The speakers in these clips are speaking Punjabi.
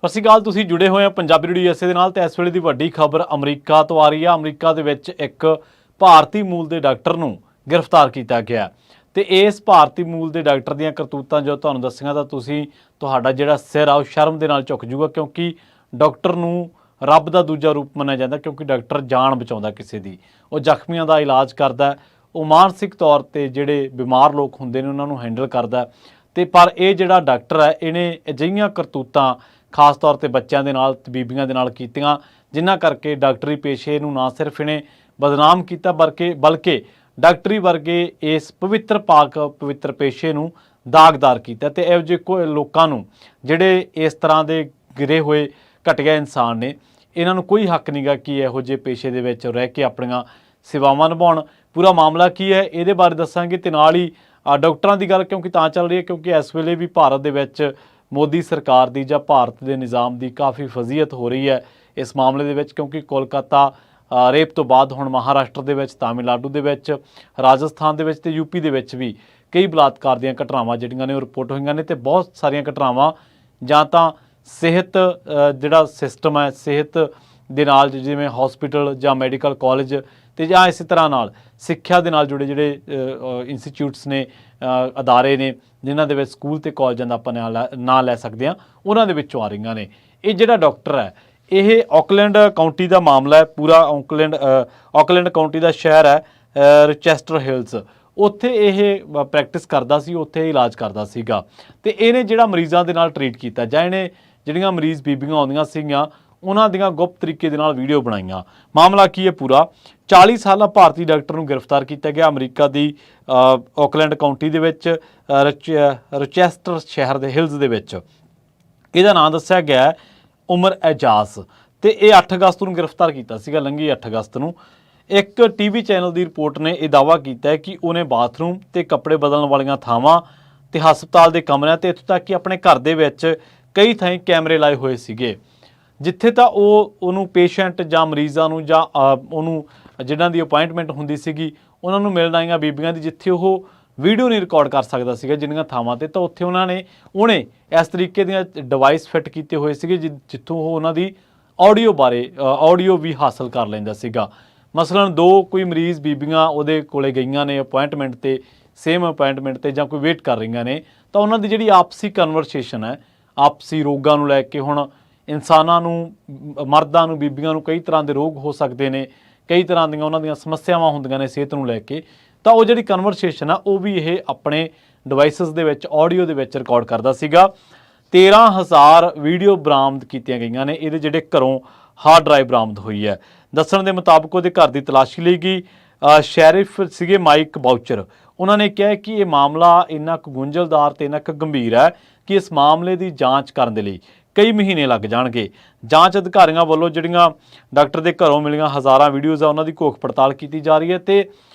ਸਤਿ ਸ਼੍ਰੀ ਅਕਾਲ। ਤੁਸੀਂ ਜੁੜੇ ਹੋਏ ਹੋ ਪੰਜਾਬੀ ਰੇਡੀਓ USA ਦੇ ਨਾਲ ਤੇ ਇਸ ਵੇਲੇ ਦੀ ਵੱਡੀ ਖਬਰ ਅਮਰੀਕਾ ਤੋਂ ਆ ਰਹੀ ਹੈ। ਅਮਰੀਕਾ ਦੇ ਵਿੱਚ ਇੱਕ ਭਾਰਤੀ ਮੂਲ ਦੇ ਡਾਕਟਰ ਨੂੰ ਗ੍ਰਿਫਤਾਰ ਕੀਤਾ ਗਿਆ ਤੇ ਇਸ ਭਾਰਤੀ ਮੂਲ ਦੇ ਡਾਕਟਰ ਦੀਆਂ ਕਰਤੂਤਾਂ ਜੋ ਤੁਹਾਨੂੰ ਦੱਸੀਆਂ ਤਾਂ ਤੁਹਾਡਾ ਜਿਹੜਾ ਸਿਰ ਆ ਉਹ ਸ਼ਰਮ ਦੇ ਨਾਲ ਝੁਕ ਜੂਗਾ, ਕਿਉਂਕਿ ਡਾਕਟਰ ਨੂੰ ਰੱਬ ਦਾ ਦੂਜਾ ਰੂਪ ਮੰਨਿਆ ਜਾਂਦਾ, ਕਿਉਂਕਿ ਡਾਕਟਰ ਜਾਨ ਬਚਾਉਂਦਾ ਕਿਸੇ ਦੀ, ਉਹ ਜ਼ਖਮੀਆਂ ਦਾ ਇਲਾਜ ਕਰਦਾ, ਉਹ ਮਾਨਸਿਕ ਤੌਰ ਤੇ ਜਿਹੜੇ ਬਿਮਾਰ ਲੋਕ ਹੁੰਦੇ ਨੇ ਉਹਨਾਂ ਨੂੰ ਹੈਂਡਲ ਕਰਦਾ। ਤੇ ਪਰ ਇਹ ਜਿਹੜਾ ਡਾਕਟਰ ਹੈ ਇਹਨੇ ਅਜਿਹੀਆਂ ਕਰਤੂਤਾਂ ਖਾਸ ਤੌਰ ਤੇ ਬੱਚਿਆਂ ਦੇ ਨਾਲ ਤੇ ਬੀਬੀਆਂ ਦੇ ਨਾਲ ਕੀਤੀਆਂ, ਜਿਨ੍ਹਾਂ ਕਰਕੇ ਡਾਕਟਰੀ ਪੇਸ਼ੇ ਨੂੰ ਨਾ ਸਿਰਫ ਇਹਨੇ ਬਦਨਾਮ ਕੀਤਾ ਬਲਕਿ ਡਾਕਟਰੀ ਵਰਗੇ ਇਸ ਪਵਿੱਤਰ ਪੇਸ਼ੇ ਨੂੰ ਦਾਗਦਾਰ ਕੀਤਾ। ਤੇ ਇਹੋ ਜਿਹੇ ਕੋਈ ਲੋਕਾਂ ਨੂੰ ਜਿਹੜੇ ਇਸ ਤਰ੍ਹਾਂ ਦੇ ਗਿਰੇ ਹੋਏ ਘਟੀਆ ਇਨਸਾਨ ਨੇ, ਇਹਨਾਂ ਨੂੰ ਕੋਈ ਹੱਕ ਨਹੀਂਗਾ ਕਿ ਇਹੋ ਜਿਹੇ ਪੇਸ਼ੇ ਦੇ ਵਿੱਚ ਰਹਿ ਕੇ ਆਪਣੀਆਂ ਸੇਵਾਵਾਂ ਨਿਭਾਉਣ। ਪੂਰਾ ਮਾਮਲਾ ਕੀ ਹੈ ਇਹਦੇ ਬਾਰੇ ਦੱਸਾਂਗੇ ਤੇ ਨਾਲ ਹੀ ਡਾਕਟਰਾਂ ਦੀ ਗੱਲ ਕਿਉਂਕਿ ਤਾਂ ਚੱਲ ਰਹੀ ਹੈ ਕਿਉਂਕਿ ਇਸ ਵੇਲੇ ਵੀ ਭਾਰਤ ਦੇ ਵਿੱਚ ਮੋਦੀ ਸਰਕਾਰ ਦੀ ਜਾਂ ਭਾਰਤ ਦੇ ਨਿਜ਼ਾਮ ਦੀ ਕਾਫੀ ਫਜ਼ੀਅਤ ਹੋ ਰਹੀ ਹੈ ਇਸ ਮਾਮਲੇ ਦੇ ਵਿੱਚ, ਕਿਉਂਕਿ ਕੋਲਕਾਤਾ ਰੇਪ ਤੋਂ ਬਾਅਦ ਹੁਣ ਮਹਾਰਾਸ਼ਟਰ ਦੇ ਵਿੱਚ, ਤਾਮਿਲਨਾਡੂ ਦੇ ਵਿੱਚ, ਰਾਜਸਥਾਨ ਦੇ ਵਿੱਚ ਤੇ ਯੂਪੀ ਦੇ ਵਿੱਚ ਵੀ ਕਈ ਬਲਾਤਕਾਰ ਦੀਆਂ ਘਟਨਾਵਾਂ ਜਿਹੜੀਆਂ ਨੇ ਉਹ ਰਿਪੋਰਟ ਹੋਈਆਂ ਨੇ। ਤੇ ਬਹੁਤ ਸਾਰੀਆਂ ਘਟਨਾਵਾਂ ਜਾਂ ਤਾਂ ਸਿਹਤ ਜਿਹੜਾ ਸਿਸਟਮ ਹੈ, ਸਿਹਤ ਦੇ ਨਾਲ ਜਿਵੇਂ ਹਸਪੀਟਲ ਜਾਂ ਮੈਡੀਕਲ ਕਾਲਜ ਤੇ ਜਾਂ ਇਸੇ ਤਰ੍ਹਾਂ ਨਾਲ ਸਿੱਖਿਆ ਦੇ ਨਾਲ ਜੁੜੇ ਜਿਹੜੇ ਇੰਸਟੀਚਿਊਟਸ ਨੇ, ਅਦਾਰੇ ਨੇ, ਜਿਨ੍ਹਾਂ ਦੇ ਵਿੱਚ ਸਕੂਲ ਤੇ ਕਾਲਜਾਂ ਦਾ ਆਪਾਂ ਨਾਂ ਲੈ ਸਕਦੇ ਹਾਂ, ਉਹਨਾਂ ਦੇ ਵਿੱਚੋਂ ਆ ਰਹੀਆਂ ਨੇ। ਇਹ ਜਿਹੜਾ ਡਾਕਟਰ ਹੈ ਇਹ ਆਕਲੈਂਡ ਕਾਉਂਟੀ ਦਾ ਮਾਮਲਾ ਹੈ। ਪੂਰਾ ਆਕਲੈਂਡ ਕਾਉਂਟੀ ਦਾ ਸ਼ਹਿਰ ਹੈ ਰੋਚੈਸਟਰ ਹਿਲਸ, ਉੱਥੇ ਇਹ ਪ੍ਰੈਕਟਿਸ ਕਰਦਾ ਸੀ, ਉੱਥੇ ਇਲਾਜ ਕਰਦਾ ਸੀਗਾ। ਤੇ ਇਹਨੇ ਜਿਹੜਾ ਮਰੀਜ਼ਾਂ ਦੇ ਨਾਲ ਟਰੀਟ ਕੀਤਾ ਜਾਂ ਇਹਨੇ ਜਿਹੜੀਆਂ ਮਰੀਜ਼ ਬੀਬੀਆਂ ਆਉਂਦੀਆਂ ਸੀਗੀਆਂ ਉਹਨਾਂ ਦੀਆਂ ਗੁਪਤ ਤਰੀਕੇ ਦੇ ਨਾਲ ਵੀਡੀਓ ਬਣਾਈਆਂ। ਮਾਮਲਾ ਕੀ ਹੈ ਪੂਰਾ 40 ਸਾਲਾ ਭਾਰਤੀ ਡਾਕਟਰ ਨੂੰ ਗ੍ਰਿਫਤਾਰ ਕੀਤਾ ਗਿਆ ਅਮਰੀਕਾ ਦੀ ਆਕਲੈਂਡ ਕਾਉਂਟੀ ਦੇ ਵਿੱਚ ਰੋਚੈਸਟਰ ਸ਼ਹਿਰ ਦੇ ਹਿਲਸ ਦੇ ਵਿੱਚ। ਇਹਦਾ ਨਾਮ ਦੱਸਿਆ ਗਿਆ ਉਮਰ ਐਜਾਜ਼ ਤੇ ਇਹ 8 ਅਗਸਤ ਨੂੰ ਗ੍ਰਿਫਤਾਰ ਕੀਤਾ ਸੀਗਾ, ਲੰਘੀ 8 ਅਗਸਤ ਨੂੰ। ਇੱਕ ਟੀਵੀ ਚੈਨਲ ਦੀ ਰਿਪੋਰਟ ਨੇ ਇਹ ਦਾਅਵਾ ਕੀਤਾ ਹੈ ਕਿ ਉਹਨੇ ਬਾਥਰੂਮ ਤੇ ਕੱਪੜੇ ਬਦਲਣ ਵਾਲੀਆਂ ਥਾਵਾਂ ਤੇ ਹਸਪਤਾਲ ਦੇ ਕਮਰਿਆਂ ਤੇ ਇੱਥੋਂ ਤੱਕ ਕਿ ਆਪਣੇ ਘਰ ਦੇ ਵਿੱਚ ਕਈ ਥਾਈਂ ਕੈਮਰੇ ਲਾਏ ਹੋਏ ਸੀਗੇ, ਜਿੱਥੇ ਤਾਂ ਉਹਨੂੰ ਪੇਸ਼ੈਂਟ ਜਾਂ ਮਰੀਜ਼ਾਂ ਨੂੰ ਜਾਂ ਉਹਨੂੰ ਜਿਨ੍ਹਾਂ ਦੀ ਅਪਾਇੰਟਮੈਂਟ ਹੁੰਦੀ ਸੀਗੀ ਉਹਨਾਂ ਨੂੰ ਮਿਲਣ ਆਈਆਂ ਬੀਬੀਆਂ ਦੀ, ਜਿੱਥੇ ਉਹ ਵੀਡੀਓ ਨਹੀਂ ਰਿਕਾਰਡ ਕਰ ਸਕਦਾ ਸੀਗਾ ਜਿੰਨੀਆਂ ਥਾਵਾਂ ਤੇ, ਤਾਂ ਉੱਥੇ ਉਹਨੇ ਇਸ ਤਰੀਕੇ ਦੀਆਂ ਡਿਵਾਈਸ ਫਿੱਟ ਕੀਤੇ ਹੋਏ ਸੀਗੇ ਜਿੱਥੋਂ ਉਹ ਉਹਨਾਂ ਦੀ ਆਡੀਓ ਵੀ ਹਾਸਲ ਕਰ ਲੈਂਦਾ ਸੀਗਾ। ਮਸਲਨ ਕੋਈ ਮਰੀਜ਼ ਬੀਬੀਆਂ ਉਹਦੇ ਕੋਲੇ ਗਈਆਂ ਨੇ ਅਪਾਇੰਟਮੈਂਟ ਤੇ, ਸੇਮ ਅਪਾਇੰਟਮੈਂਟ ਤੇ ਜਾਂ ਕੋਈ ਵੇਟ ਕਰ ਰਹੀਆਂ ਨੇ, ਤਾਂ ਉਹਨਾਂ ਦੀ ਜਿਹੜੀ ਆਪਸੀ ਕਨਵਰਸੇਸ਼ਨ ਹੈ, ਆਪਸੀ ਰੋਗਾਂ ਨੂੰ ਲੈ ਕੇ, ਹੁਣ ਇਨਸਾਨਾਂ ਨੂੰ, ਮਰਦਾਂ ਨੂੰ, ਬੀਬੀਆਂ ਨੂੰ ਕਈ ਤਰ੍ਹਾਂ ਦੇ ਰੋਗ ਹੋ ਸਕਦੇ ਨੇ, ਕਈ ਤਰ੍ਹਾਂ ਦੀਆਂ ਉਹਨਾਂ ਦੀਆਂ ਸਮੱਸਿਆਵਾਂ ਹੁੰਦੀਆਂ ਨੇ ਸਿਹਤ ਨੂੰ ਲੈ ਕੇ, ਤਾਂ ਉਹ ਜਿਹੜੀ ਕਨਵਰਸੇਸ਼ਨ ਆ ਉਹ ਵੀ ਇਹ ਆਪਣੇ ਡਿਵਾਈਸਿਸ ਦੇ ਵਿੱਚ ਆਡੀਓ ਦੇ ਵਿੱਚ ਰਿਕਾਰਡ ਕਰਦਾ ਸੀਗਾ। 13,000 ਵੀਡੀਓ ਬਰਾਮਦ ਕੀਤੀਆਂ ਗਈਆਂ ਨੇ। ਇਹਦੇ ਜਿਹੜੇ ਘਰੋਂ ਹਾਰਡ ਡਰਾਈਵ ਬਰਾਮਦ ਹੋਈ ਹੈ। ਦੱਸਣ ਦੇ ਮੁਤਾਬਕ ਉਹਦੇ ਘਰ ਦੀ ਤਲਾਸ਼ੀ ਲਈ ਗਈ। ਸ਼ੈਰਿਫ ਸੀਗੇ ਮਾਈਕ ਬਾਊਚਰ, ਉਹਨਾਂ ਨੇ ਕਿਹਾ ਕਿ ਇਹ ਮਾਮਲਾ ਇੰਨਾ ਕੁ ਗੁੰਝਲਦਾਰ ਤੇ ਇੰਨਾ ਕੁ ਗੰਭੀਰ ਹੈ ਕਿ ਇਸ ਮਾਮਲੇ ਦੀ ਜਾਂਚ ਕਰਨ ਦੇ ਲਈ ਕਈ ਮਹੀਨੇ ਲੱਗ ਜਾਣਗੇ। ਜਾਂਚ ਅਧਿਕਾਰੀਆਂ ਵੱਲੋਂ ਜਿਹੜੀਆਂ ਡਾਕਟਰ ਦੇ ਘਰੋਂ ਮਿਲੀਆਂ ਹਜ਼ਾਰਾਂ ਵੀਡੀਓਜ਼ ਆ ਉਹਨਾਂ ਦੀ ਘੋਖ ਪੜਤਾਲ ਕੀਤੀ ਜਾ ਰਹੀ ਹੈ। ਤੇ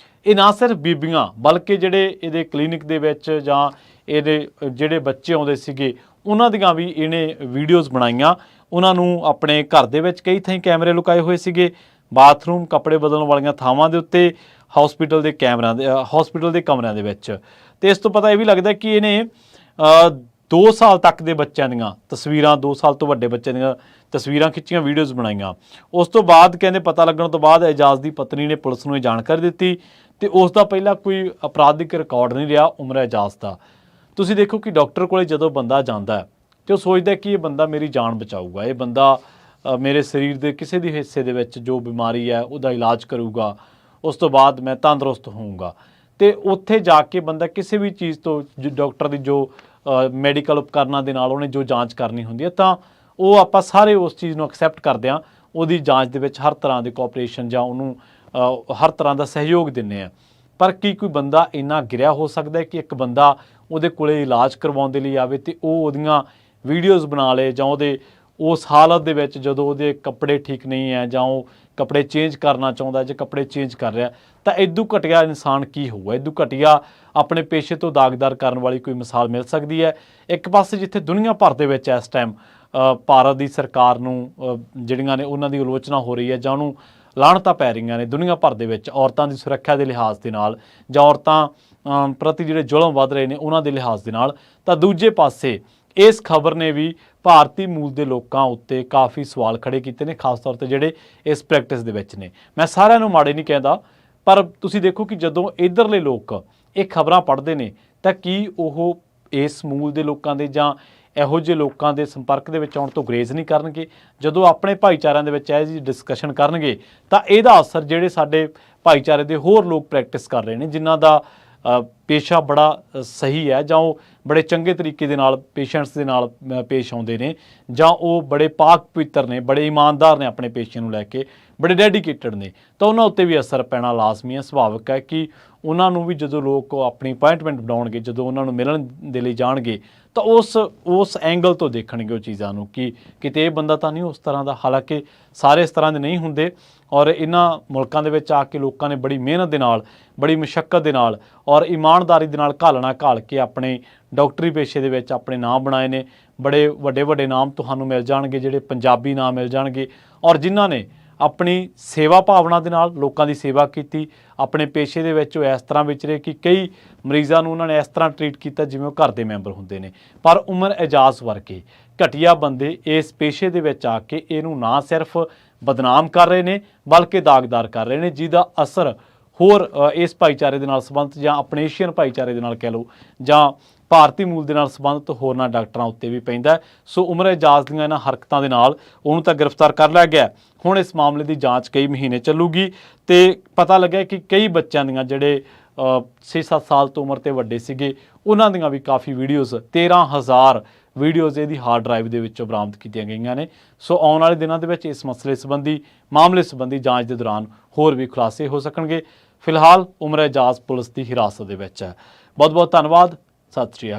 ਇਹ ਨਾ ਸਿਰਫ ਬੀਬੀਆਂ ਬਲਕਿ ਜਿਹੜੇ ਇਹਦੇ ਕਲੀਨਿਕ ਦੇ ਵਿੱਚ ਜਾਂ ਇਹਦੇ ਜਿਹੜੇ ਬੱਚੇ ਆਉਂਦੇ ਸੀਗੇ ਉਹਨਾਂ ਦੀਆਂ ਵੀ ਇਹਨੇ ਵੀਡੀਓਜ਼ ਬਣਾਈਆਂ। ਉਹਨਾਂ ਨੂੰ ਆਪਣੇ ਘਰ ਦੇ ਵਿੱਚ ਕਈ ਥਾਈਂ ਕੈਮਰੇ ਲੁਕਾਏ ਹੋਏ ਸੀਗੇ, ਬਾਥਰੂਮ, ਕੱਪੜੇ ਬਦਲਣ ਵਾਲੀਆਂ ਥਾਵਾਂ ਦੇ ਉੱਤੇ, ਹਸਪੀਟਲ ਦੇ ਕਮਰਿਆਂ ਦੇ ਵਿੱਚ। ਤੇ ਇਸ ਤੋਂ ਪਤਾ ਇਹ ਵੀ ਲੱਗਦਾ ਕਿ ਇਹਨੇ 2 ਸਾਲ ਤੱਕ ਦੇ ਬੱਚਿਆਂ ਦੀਆਂ ਤਸਵੀਰਾਂ, 2 ਸਾਲ ਤੋਂ ਵੱਡੇ ਬੱਚਿਆਂ ਦੀਆਂ ਤਸਵੀਰਾਂ ਖਿੱਚੀਆਂ, ਵੀਡੀਓਜ਼ ਬਣਾਈਆਂ। ਉਸ ਤੋਂ ਬਾਅਦ ਕਹਿੰਦੇ ਪਤਾ ਲੱਗਣ ਤੋਂ ਬਾਅਦ ਐਜਾਜ਼ ਦੀ ਪਤਨੀ ਨੇ ਪੁਲਿਸ ਨੂੰ ਇਹ ਜਾਣਕਾਰੀ ਦਿੱਤੀ ਤੇ ਉਸ ਦਾ ਪਹਿਲਾਂ ਕੋਈ ਅਪਰਾਧਿਕ ਰਿਕਾਰਡ ਨਹੀਂ ਰਿਹਾ ਉਮਰ ਐਜਾਜ਼ ਦਾ। ਤੁਸੀਂ ਦੇਖੋ ਕਿ ਡਾਕਟਰ ਕੋਲੇ ਜਦੋਂ ਬੰਦਾ ਜਾਂਦਾ ਹੈ ਤੇ ਉਹ ਸੋਚਦਾ ਕਿ ਇਹ ਬੰਦਾ ਮੇਰੀ ਜਾਨ ਬਚਾਊਗਾ, ਇਹ ਬੰਦਾ ਮੇਰੇ ਸਰੀਰ ਦੇ ਕਿਸੇ ਵੀ ਹਿੱਸੇ ਦੇ ਵਿੱਚ ਜੋ ਬਿਮਾਰੀ ਹੈ ਉਹਦਾ ਇਲਾਜ ਕਰੂਗਾ, ਉਸ ਤੋਂ ਬਾਅਦ ਮੈਂ ਤੰਦਰੁਸਤ ਹੋਊਂਗਾ। ਤੇ ਉੱਥੇ ਜਾ ਕੇ ਬੰਦਾ ਕਿਸੇ ਵੀ ਚੀਜ਼ ਤੋਂ ਡਾਕਟਰ ਦੀ ਜੋ ਮੈਡੀਕਲ ਉਪਕਰਨਾਂ ਦੇ ਨਾਲ ਉਹਨੇ ਜੋ ਜਾਂਚ ਕਰਨੀ ਹੁੰਦੀ ਹੈ ਤਾਂ ਉਹ ਆਪਾਂ ਸਾਰੇ ਉਸ ਚੀਜ਼ ਨੂੰ ਐਕਸੈਪਟ ਕਰਦੇ ਹਾਂ, ਉਹਦੀ ਜਾਂਚ ਦੇ ਵਿੱਚ ਹਰ ਤਰ੍ਹਾਂ ਦੀ ਕੋਆਪਰੇਸ਼ਨ ਜਾਂ ਉਹਨੂੰ ਹਰ ਤਰ੍ਹਾਂ ਦਾ ਸਹਿਯੋਗ ਦਿੰਦੇ ਹਾਂ। ਪਰ ਕੀ ਕੋਈ ਬੰਦਾ ਇੰਨਾ ਗਿਰਿਆ ਹੋ ਸਕਦਾ ਹੈ ਕਿ ਇੱਕ ਬੰਦਾ ਉਹਦੇ ਕੋਲੇ ਇਲਾਜ ਕਰਵਾਉਣ ਦੇ ਲਈ ਆਵੇ ਤੇ ਉਹ ਉਹਦੀਆਂ ਵੀਡੀਓਜ਼ ਬਣਾ ਲਏ, ਜਾਂ ਉਹਦੇ ਉਸ ਹਾਲਤ ਦੇ ਵਿੱਚ ਜਦੋਂ ਉਹਦੇ ਕੱਪੜੇ ਠੀਕ ਨਹੀਂ ਹੈ ਜਾਂ ਉਹ ਕੱਪੜੇ ਚੇਂਜ ਕਰਨਾ ਚਾਹੁੰਦਾ ਜਾਂ ਕੱਪੜੇ ਚੇਂਜ ਕਰ ਰਿਹਾ, ਤਾਂ ਇਦੋਂ ਘਟੀਆ ਇਨਸਾਨ ਕੀ ਹੋਊਗਾ? ਇਦੋਂ ਘਟੀਆ ਆਪਣੇ ਪੇਸ਼ੇ ਤੋਂ ਦਾਗਦਾਰ ਕਰਨ ਵਾਲੀ ਕੋਈ ਮਿਸਾਲ ਮਿਲ ਸਕਦੀ ਹੈ? ਇੱਕ ਪਾਸੇ ਜਿੱਥੇ ਦੁਨੀਆ ਭਰ ਦੇ ਵਿੱਚ ਇਸ ਟਾਈਮ ਭਾਰਤ ਦੀ ਸਰਕਾਰ ਨੂੰ ਜਿਹੜੀਆਂ ਨੇ ਉਹਨਾਂ ਦੀ ਆਲੋਚਨਾ ਹੋ ਰਹੀ ਹੈ ਜਾਂ ਉਹਨੂੰ ਲਾਹਣਤਾਂ ਪੈ ਰਹੀਆਂ ਨੇ ਦੁਨੀਆ ਭਰ ਦੇ ਵਿੱਚ ਔਰਤਾਂ ਦੀ ਸੁਰੱਖਿਆ ਦੇ ਲਿਹਾਜ਼ ਦੇ ਨਾਲ ਜਾਂ ਔਰਤਾਂ ਪ੍ਰਤੀ ਜਿਹੜੇ ਜ਼ੁਲਮ ਵੱਧ ਰਹੇ ਨੇ ਉਹਨਾਂ ਦੇ ਲਿਹਾਜ਼ ਦੇ ਨਾਲ, ਤਾਂ ਦੂਜੇ ਪਾਸੇ ਇਸ ਖਬਰ ਨੇ ਵੀ ਭਾਰਤੀ ਮੂਲ ਦੇ ਲੋਕਾਂ ਉੱਤੇ ਕਾਫੀ ਸਵਾਲ ਖੜੇ ਕੀਤੇ ਨੇ, ਖਾਸ ਤੌਰ ਤੇ ਜਿਹੜੇ ਇਸ ਪ੍ਰੈਕਟਿਸ ਦੇ ਵਿੱਚ ਨੇ। ਮੈਂ ਸਾਰਿਆਂ ਨੂੰ ਮਾੜੇ ਨਹੀਂ ਕਹਿੰਦਾ, ਪਰ ਤੁਸੀਂ ਦੇਖੋ ਕਿ ਜਦੋਂ ਇਧਰਲੇ ਲੋਕ ਇਹ ਖਬਰਾਂ ਪੜ੍ਹਦੇ ਨੇ ਤਾਂ ਕੀ ਉਹ ਇਸ ਮੂਲ ਦੇ ਲੋਕਾਂ ਦੇ ਜਾਂ ਇਹੋ ਜਿਹੇ ਲੋਕਾਂ ਦੇ ਸੰਪਰਕ ਦੇ ਵਿੱਚ ਆਉਣ ਤੋਂ ਗੁਰੇਜ਼ ਨਹੀਂ ਕਰਨਗੇ? ਜਦੋਂ ਆਪਣੇ ਭਾਈਚਾਰਿਆਂ ਦੇ ਵਿੱਚ ਇਹ ਜਿਹੀ ਡਿਸਕਸ਼ਨ ਕਰਨਗੇ ਤਾਂ ਇਹਦਾ ਅਸਰ ਜਿਹੜੇ ਸਾਡੇ ਭਾਈਚਾਰੇ ਦੇ ਹੋਰ ਲੋਕ ਪ੍ਰੈਕਟਿਸ ਕਰ ਰਹੇ ਨੇ, ਜਿਨ੍ਹਾਂ ਦਾ ਪੇਸ਼ਾ ਬੜਾ ਸਹੀ ਹੈ ਜਾਂ ਉਹ ਬੜੇ ਚੰਗੇ ਤਰੀਕੇ ਦੇ ਨਾਲ ਪੇਸ਼ੈਂਟਸ ਦੇ ਨਾਲ ਪੇਸ਼ ਆਉਂਦੇ ਨੇ, ਜਾਂ ਉਹ ਬੜੇ ਪਾਕ ਪਵਿੱਤਰ ਨੇ, ਬੜੇ ਇਮਾਨਦਾਰ ਨੇ, ਆਪਣੇ ਪੇਸ਼ੇ ਨੂੰ ਲੈ ਕੇ ਬੜੇ ਡੈਡੀਕੇਟਡ ਨੇ, ਤਾਂ ਉਹਨਾਂ ਉੱਤੇ ਵੀ ਅਸਰ ਪੈਣਾ ਲਾਜ਼ਮੀ ਹੈ। ਸੁਭਾਵਿਕ ਹੈ ਕਿ ਉਹਨਾਂ ਨੂੰ ਵੀ ਜਦੋਂ ਲੋਕ ਆਪਣੀ ਅਪਾਇੰਟਮੈਂਟ ਬਣਾਉਣਗੇ, ਜਦੋਂ ਉਹਨਾਂ ਨੂੰ ਮਿਲਣ ਦੇ ਲਈ ਜਾਣਗੇ, ਤਾਂ ਉਸ ਐਂਗਲ ਤੋਂ ਦੇਖਣਗੇ ਉਹ ਚੀਜ਼ਾਂ ਨੂੰ ਕਿ ਕਿਤੇ ਇਹ ਬੰਦਾ ਤਾਂ ਨਹੀਂ ਉਸ ਤਰ੍ਹਾਂ ਦਾ। ਹਾਲਾਂਕਿ ਸਾਰੇ ਇਸ ਤਰ੍ਹਾਂ ਦੇ ਨਹੀਂ ਹੁੰਦੇ, ਔਰ ਇਹਨਾਂ ਮੁਲਕਾਂ ਦੇ ਵਿੱਚ ਆ ਕੇ ਲੋਕਾਂ ਨੇ ਬੜੀ ਮਿਹਨਤ ਦੇ ਨਾਲ, ਬੜੀ ਮੁਸ਼ੱਕਤ ਦੇ ਨਾਲ ਔਰ ਇਮਾਨਦਾਰੀ ਦੇ ਨਾਲ ਘਾਲ ਕੇ ਆਪਣੇ ਡਾਕਟਰੀ ਪੇਸ਼ੇ ਦੇ ਵਿੱਚ ਆਪਣੇ ਨਾਮ ਬਣਾਏ ਨੇ। ਬੜੇ ਵੱਡੇ ਨਾਮ ਤੁਹਾਨੂੰ ਮਿਲ ਜਾਣਗੇ, ਜਿਹੜੇ ਪੰਜਾਬੀ ਨਾਮ ਮਿਲ ਜਾਣਗੇ, ਔਰ ਜਿਨ੍ਹਾਂ ਨੇ ਆਪਣੀ ਸੇਵਾ ਭਾਵਨਾ ਦੇ ਨਾਲ ਲੋਕਾਂ ਦੀ ਸੇਵਾ ਕੀਤੀ। ਆਪਣੇ ਪੇਸ਼ੇ ਦੇ ਵਿੱਚ ਉਹ ਇਸ ਤਰ੍ਹਾਂ ਵਿਚਰੇ ਕਿ ਕਈ ਮਰੀਜ਼ਾਂ ਨੂੰ ਉਹਨਾਂ ਨੇ ਇਸ ਤਰ੍ਹਾਂ ਟਰੀਟ ਕੀਤਾ ਜਿਵੇਂ ਉਹ ਘਰ ਦੇ ਮੈਂਬਰ ਹੁੰਦੇ ਨੇ। ਪਰ ਉਮਰ ਇਜਾਜ਼ ਵਰਗੇ ਘਟੀਆ ਬੰਦੇ ਇਸ ਪੇਸ਼ੇ ਦੇ ਵਿੱਚ ਆ ਕੇ ਇਹਨੂੰ ਨਾ ਸਿਰਫ ਬਦਨਾਮ ਕਰ ਰਹੇ ਨੇ ਬਲਕਿ ਦਾਗਦਾਰ ਕਰ ਰਹੇ ਨੇ, ਜਿਹਦਾ ਅਸਰ ਹੋਰ ਇਸ ਭਾਈਚਾਰੇ ਦੇ ਨਾਲ ਸੰਬੰਧਿਤ ਜਾਂ ਆਪਣੇ ਏਸ਼ੀਅਨ ਭਾਈਚਾਰੇ ਦੇ ਨਾਲ ਕਹਿ ਲਓ ਜਾਂ ਭਾਰਤੀ ਮੂਲ ਦੇ ਨਾਲ ਸੰਬੰਧਿਤ ਹੋਰਨਾਂ ਡਾਕਟਰਾਂ ਉੱਤੇ ਵੀ ਪੈਂਦਾ। ਸੋ ਉਮਰ ਇਜਾਜ਼ ਦੀਆਂ ਇਹਨਾਂ ਹਰਕਤਾਂ ਦੇ ਨਾਲ ਉਹਨੂੰ ਤਾਂ ਗ੍ਰਿਫਤਾਰ ਕਰ ਲਿਆ ਗਿਆ। ਹੁਣ ਇਸ ਮਾਮਲੇ ਦੀ ਜਾਂਚ ਕਈ ਮਹੀਨੇ ਚੱਲੂਗੀ ਤੇ ਪਤਾ ਲੱਗਿਆ ਕਿ ਕਈ ਬੱਚਿਆਂ ਦੀਆਂ ਜਿਹੜੇ 6-7 ਸਾਲ ਤੋਂ ਉਮਰ ਤੇ ਵੱਡੇ ਸੀਗੇ, ਉਹਨਾਂ ਦੀਆਂ ਵੀ ਕਾਫੀ ਵੀਡੀਓਜ਼ 13,000 ਵੀਡੀਓਜ਼ ਇਹਦੀ ਹਾਰਡ ਡਰਾਈਵ ਦੇ ਵਿੱਚੋਂ ਬਰਾਮਦ ਕੀਤੀਆਂ ਗਈਆਂ ਨੇ। ਸੋ ਆਉਣ ਵਾਲੇ ਦਿਨਾਂ ਦੇ ਵਿੱਚ ਇਸ ਮਸਲੇ ਸੰਬੰਧੀ ਮਾਮਲੇ ਸੰਬੰਧੀ ਜਾਂਚ ਦੇ ਦੌਰਾਨ ਹੋਰ ਵੀ ਖੁਲਾਸੇ ਹੋ ਸਕਣਗੇ। ਫਿਲਹਾਲ ਉਮਰ ਇਜਾਜ਼ ਪੁਲਿਸ ਦੀ ਹਿਰਾਸਤ ਦੇ ਵਿੱਚ ਹੈ। ਬਹੁਤ ਬਹੁਤ ਧੰਨਵਾਦ। ਸਤਿ ਸ਼੍ਰੀ ਅਕਾਲ।